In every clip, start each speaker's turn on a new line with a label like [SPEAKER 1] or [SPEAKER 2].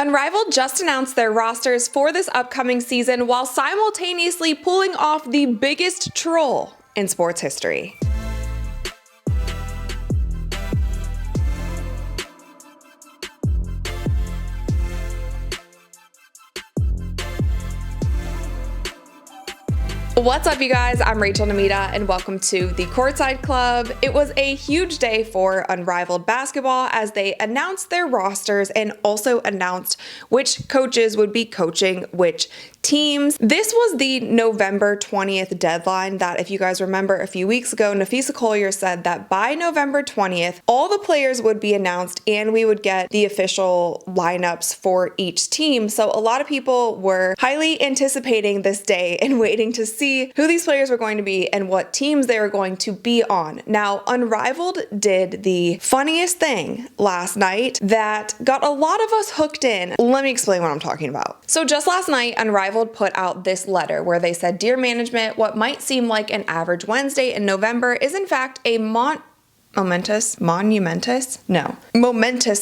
[SPEAKER 1] Unrivaled just announced their rosters for this upcoming season while simultaneously pulling off the biggest troll in sports history. What's up, you guys? I'm Rachel DeMita, and welcome to the Courtside Club. It was a huge day for Unrivaled basketball as they announced their rosters and also announced which coaches would be coaching which teams. This was the November 20th deadline that, if you guys remember a few weeks ago, Nafisa Collier said that by November 20th, all the players would be announced and we would get the official lineups for each team. So a lot of people were highly anticipating this day and waiting to see who these players were going to be and what teams they were going to be on. Now, Unrivaled did the funniest thing last night that got a lot of us hooked in. Let me explain what I'm talking about. So just last night, Unrivaled put out this letter where they said, "Dear management, what might seem like an average Wednesday in November is in fact a momentous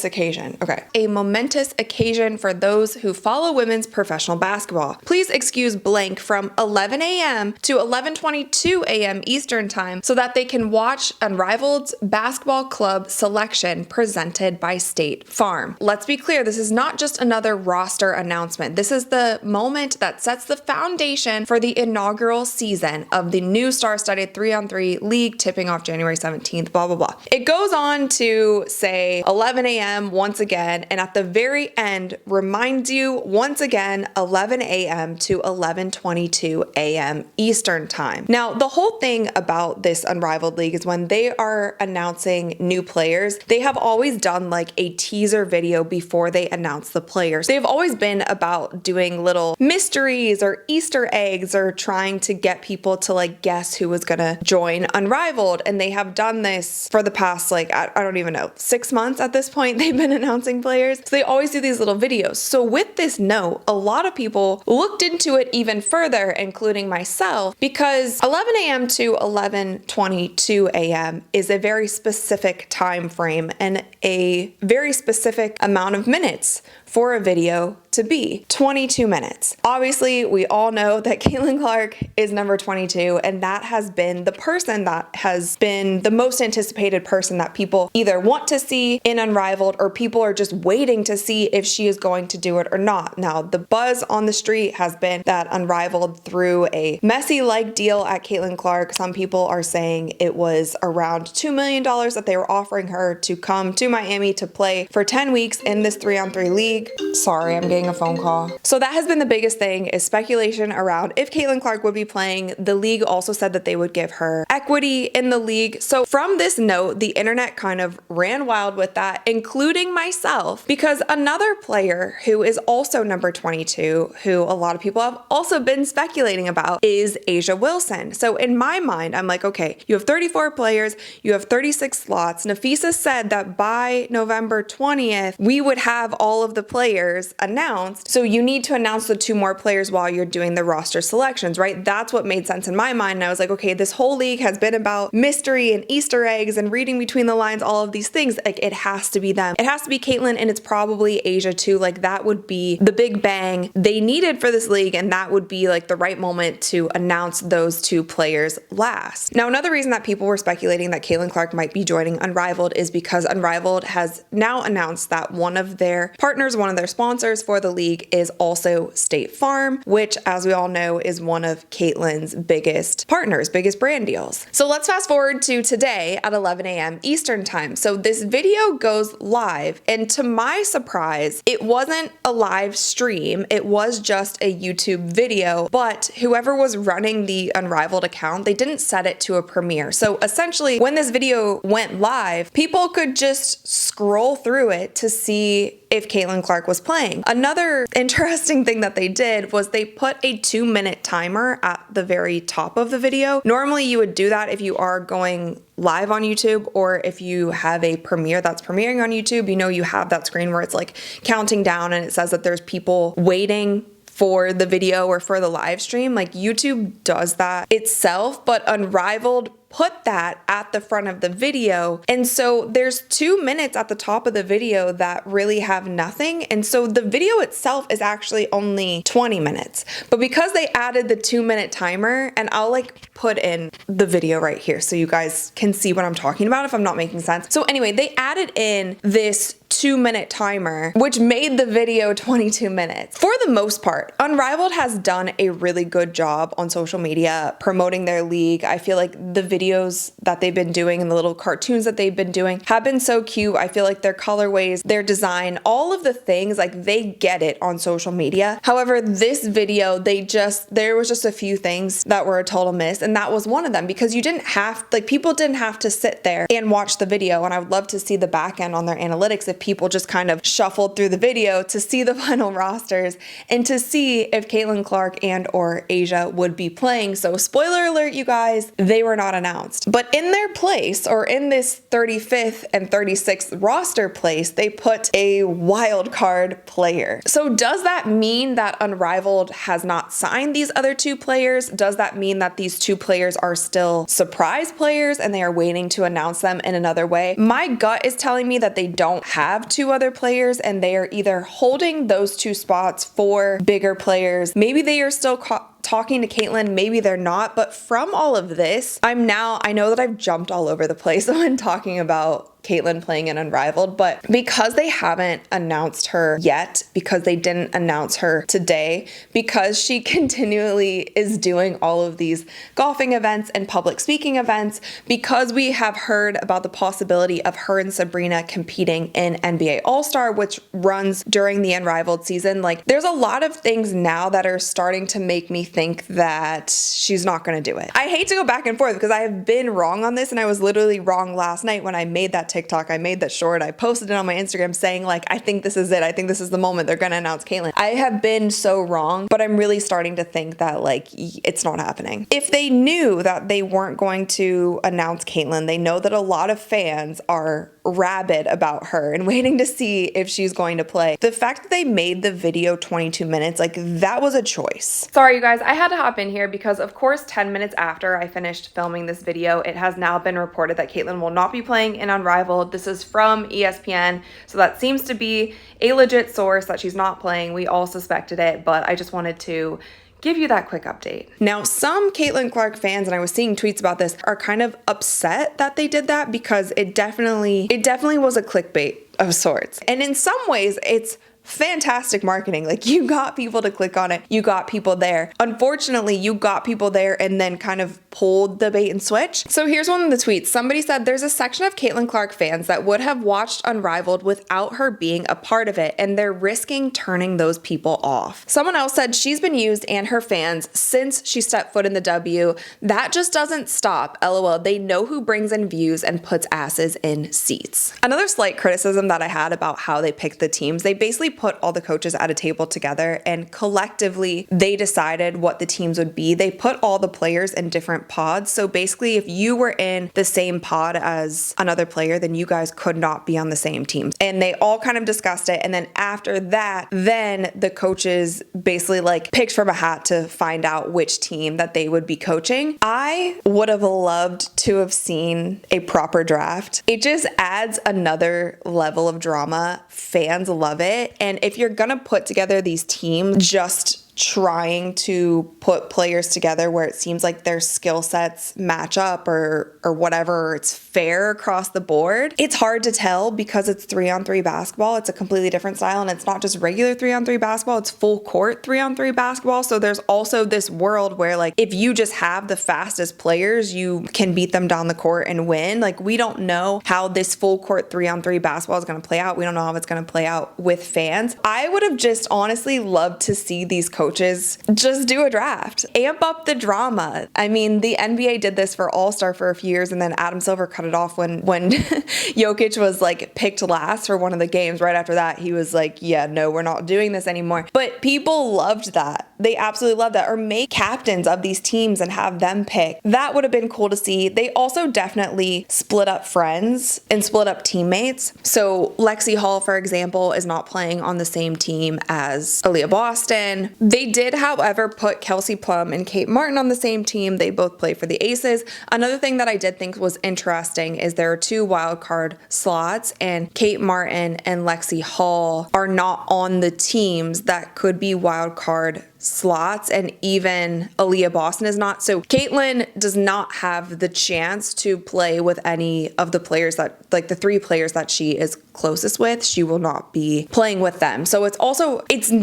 [SPEAKER 1] occasion. Okay. A momentous occasion for those who follow women's professional basketball. Please excuse blank from 11 a.m. to 11:22 a.m. Eastern time so that they can watch Unrivaled's basketball club selection presented by State Farm." Let's be clear, this is not just another roster announcement. This is the moment that sets the foundation for the inaugural season of the new star-studded 3-on-3 league tipping off January 17th, blah, blah, blah. It goes on to say 11 a.m. once again, and at the very end reminds you once again 11 a.m. to 11:22 a.m. Eastern time. Now, the whole thing about this Unrivaled League is when they are announcing new players, they have always done like a teaser video before they announce the players. They've always been about doing little mysteries or Easter eggs or trying to get people to like guess who was gonna join Unrivaled, and they have done this for the past, like, I don't even know, 6 months at this point they've been announcing players. So they always do these little videos. So with this note, a lot of people looked into it even further, including myself, because 11 a.m. to 11:22 a.m. is a very specific time frame and a very specific amount of minutes for a video to be 22 minutes. Obviously, we all know that Caitlin Clark is number 22, and that has been the person that has been the most anticipated person that people either want to see in Unrivaled or people are just waiting to see if she is going to do it or not. Now, the buzz on the street has been that Unrivaled threw a Messi-like deal at Caitlin Clark. Some people are saying it was around $2 million that they were offering her to come to Miami to play for 10 weeks in this 3-on-3 league. Sorry, I'm getting a phone call. So that has been the biggest thing, is speculation around if Caitlin Clark would be playing. The league also said that they would give her equity in the league. So from this note, the internet kind of ran wild with that, including myself, because another player who is also number 22, who a lot of people have also been speculating about, is A'ja Wilson. So in my mind, I'm like, okay, you have 34 players, you have 36 slots. Nafisa said that by November 20th, we would have all of the players announced. So you need to announce the 2 more players while you're doing the roster selections, right? That's what made sense in my mind. And I was like, okay, this whole league has been about mystery and Easter eggs and reading between the lines, all of these things. Like, it has to be them. It has to be Caitlin, and it's probably A'ja too. Like, that would be the big bang they needed for this league, and that would be like the right moment to announce those 2 players last. Now, another reason that people were speculating that Caitlin Clark might be joining Unrivaled is because Unrivaled has now announced that one of their partners, one of their sponsors for the league, is also State Farm, which, as we all know, is one of Caitlin's biggest partners, biggest brand deals. So let's fast forward to today at 11 a.m. Eastern time. So this video goes live, and to my surprise, it wasn't a live stream. It was just a YouTube video, but whoever was running the Unrivaled account, they didn't set it to a premiere. So essentially, when this video went live, people could just scroll through it to see if Caitlin Clark was playing. Another interesting thing that they did was they put a 2-minute timer at the very top of the video. Normally you would do that if you are going live on YouTube, or if you have a premiere that's premiering on YouTube, you know, you have that screen where it's like counting down and it says that there's people waiting for the video or for the live stream. Like YouTube does that itself, but Unrivaled put that at the front of the video. And so there's 2 minutes at the top of the video that really have nothing. And so the video itself is actually only 20 minutes. But because they added the 2-minute timer, and I'll like put in the video right here so you guys can see what I'm talking about if I'm not making sense. So anyway, they added in this 2-minute timer, which made the video 22 minutes. For the most part, Unrivaled has done a really good job on social media promoting their league. I feel like the videos that they've been doing and the little cartoons that they've been doing have been so cute. I feel like their colorways, their design, all of the things, like they get it on social media. However, this video, there was just a few things that were a total miss, and that was one of them, because people didn't have to sit there and watch the video. And I would love to see the back end on their analytics if people just kind of shuffled through the video to see the final rosters and to see if Caitlin Clark and or Asia would be playing. So spoiler alert, you guys, they were not announced. But in their place, or in this 35th and 36th roster place, they put a wild card player. So does that mean that Unrivaled has not signed these other 2 players? Does that mean that these 2 players are still surprise players and they are waiting to announce them in another way? My gut is telling me that they don't have 2 other players, and they are either holding those 2 spots for bigger players. Maybe they are still talking to Caitlin, maybe they're not. But from all of this, I know that I've jumped all over the place when talking about Caitlin playing in Unrivaled, but because they haven't announced her yet, because they didn't announce her today, because she continually is doing all of these golfing events and public speaking events, because we have heard about the possibility of her and Sabrina competing in NBA All-Star, which runs during the Unrivaled season, like there's a lot of things now that are starting to make me think that she's not going to do it. I hate to go back and forth because I have been wrong on this, and I was literally wrong last night when I made that TikTok. I made that short. I posted it on my Instagram saying like, I think this is it. I think this is the moment they're going to announce Caitlin. I have been so wrong, but I'm really starting to think that like it's not happening. If they knew that they weren't going to announce Caitlin, they know that a lot of fans are rabid about her and waiting to see if she's going to play. The fact that they made the video 22 minutes, like that was a choice. Sorry, you guys, I had to hop in here because of course 10 minutes after I finished filming this video, it has now been reported that Caitlin will not be playing in Unrivaled. This is from ESPN, so that seems to be a legit source that she's not playing. We all suspected it, but I just wanted to give you that quick update. Now, some Caitlin Clark fans, and I was seeing tweets about this, are kind of upset that they did that because it definitely was a clickbait of sorts. And in some ways, it's fantastic marketing. Like you got people to click on it. You got people there. Unfortunately, you got people there and then kind of pulled the bait and switch. So here's one of the tweets. Somebody said there's a section of Caitlin Clark fans that would have watched Unrivaled without her being a part of it, and they're risking turning those people off. Someone else said she's been used and her fans since she stepped foot in the W. That just doesn't stop. LOL. They know who brings in views and puts asses in seats. Another slight criticism that I had about how they picked the teams, they basically put all the coaches at a table together and collectively they decided what the teams would be. They put all the players in different pods. So basically if you were in the same pod as another player, then you guys could not be on the same team. And they all kind of discussed it. And then after that, then the coaches basically like picked from a hat to find out which team that they would be coaching. I would have loved to have seen a proper draft. It just adds another level of drama. Fans love it. And if you're gonna put together these teams just trying to put players together where it seems like their skill sets match up or whatever, or it's fair across the board, it's hard to tell because it's 3-on-3 basketball. It's a completely different style, and it's not just regular 3-on-3 basketball, it's full court 3-on-3 basketball. So there's also this world where like if you just have the fastest players, you can beat them down the court and win. Like we don't know how this full court 3-on-3 basketball is going to play out. We don't know how it's going to play out with fans. I would have just honestly loved to see these coaches just do a draft, amp up the drama. I mean, the NBA did this for All-Star for a few years, and then Adam Silver cut it off when Jokic was like picked last for one of the games. Right after that, he was like, yeah, no, we're not doing this anymore. But people loved that. They absolutely love that. Or make captains of these teams and have them pick. That would have been cool to see. They also definitely split up friends and split up teammates. So Lexi Hall, for example, is not playing on the same team as Aaliyah Boston. They did, however, put Kelsey Plum and Kate Martin on the same team. They both play for the Aces. Another thing that I did think was interesting is there are 2 wildcard slots, and Kate Martin and Lexi Hall are not on the teams that could be wildcard slots, and even Aaliyah Boston is not. So Caitlin does not have the chance to play with any of the players that, like the 3 players that she is closest with. She will not be playing with them. So it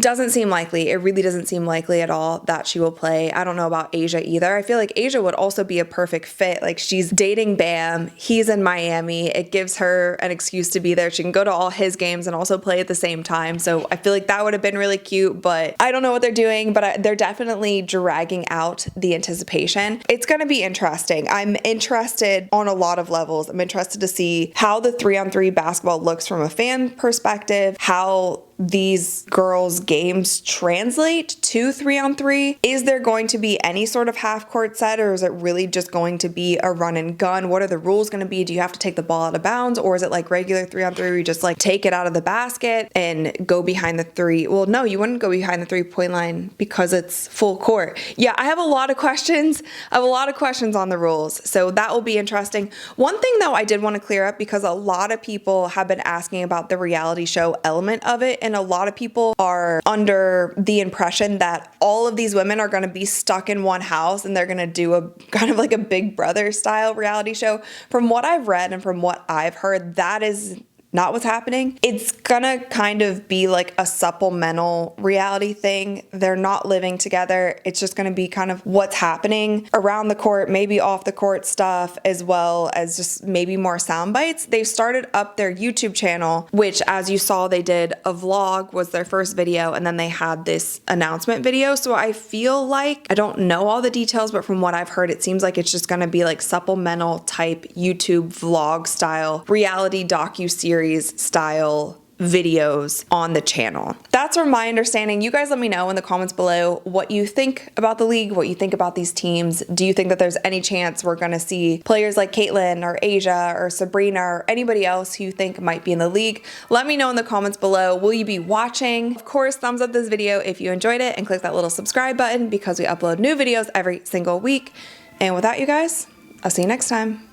[SPEAKER 1] doesn't seem likely. It really doesn't seem likely at all that she will play. I don't know about Asia either. I feel like Asia would also be a perfect fit. Like, she's dating Bam. He's in Miami. It gives her an excuse to be there. She can go to all his games and also play at the same time. So I feel like that would have been really cute, but I don't know what they're doing, but they're definitely dragging out the anticipation. It's going to be interesting. I'm interested on a lot of levels. I'm interested to see how the 3-on-3 basketball looks from a fan perspective, how these girls' games translate to 3-on-3. Is there going to be any sort of half-court set, or is it really just going to be a run and gun? What are the rules going to be? Do you have to take the ball out of bounds, or is it like regular 3-on-3 where you just like take it out of the basket and go behind the 3? Well, no, you wouldn't go behind the 3-point line because it's full court. Yeah, I have a lot of questions. I have a lot of questions on the rules, so that will be interesting. One thing though I did want to clear up, because a lot of people have been asking about the reality show element of it, and a lot of people are under the impression that all of these women are going to be stuck in one house and they're going to do a kind of like a Big Brother style reality show. From what I've read and from what I've heard, that is not what's happening. It's gonna kind of be like a supplemental reality thing. They're not living together. It's just gonna be kind of what's happening around the court, maybe off the court stuff, as well as just maybe more sound bites. They've started up their YouTube channel, which, as you saw, they did a vlog, was their first video, and then they had this announcement video. So I feel like, I don't know all the details, but from what I've heard, it seems like it's just gonna be like supplemental type YouTube vlog style, reality docu-series style videos on the channel. That's from my understanding. You guys let me know in the comments below what you think about the league, what you think about these teams. Do you think that there's any chance we're going to see players like Caitlin or Asia or Sabrina or anybody else who you think might be in the league? Let me know in the comments below. Will you be watching? Of course, thumbs up this video if you enjoyed it, and click that little subscribe button because we upload new videos every single week. And with that, you guys, I'll see you next time.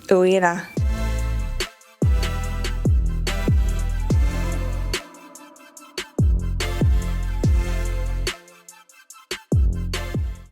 [SPEAKER 1] Uina.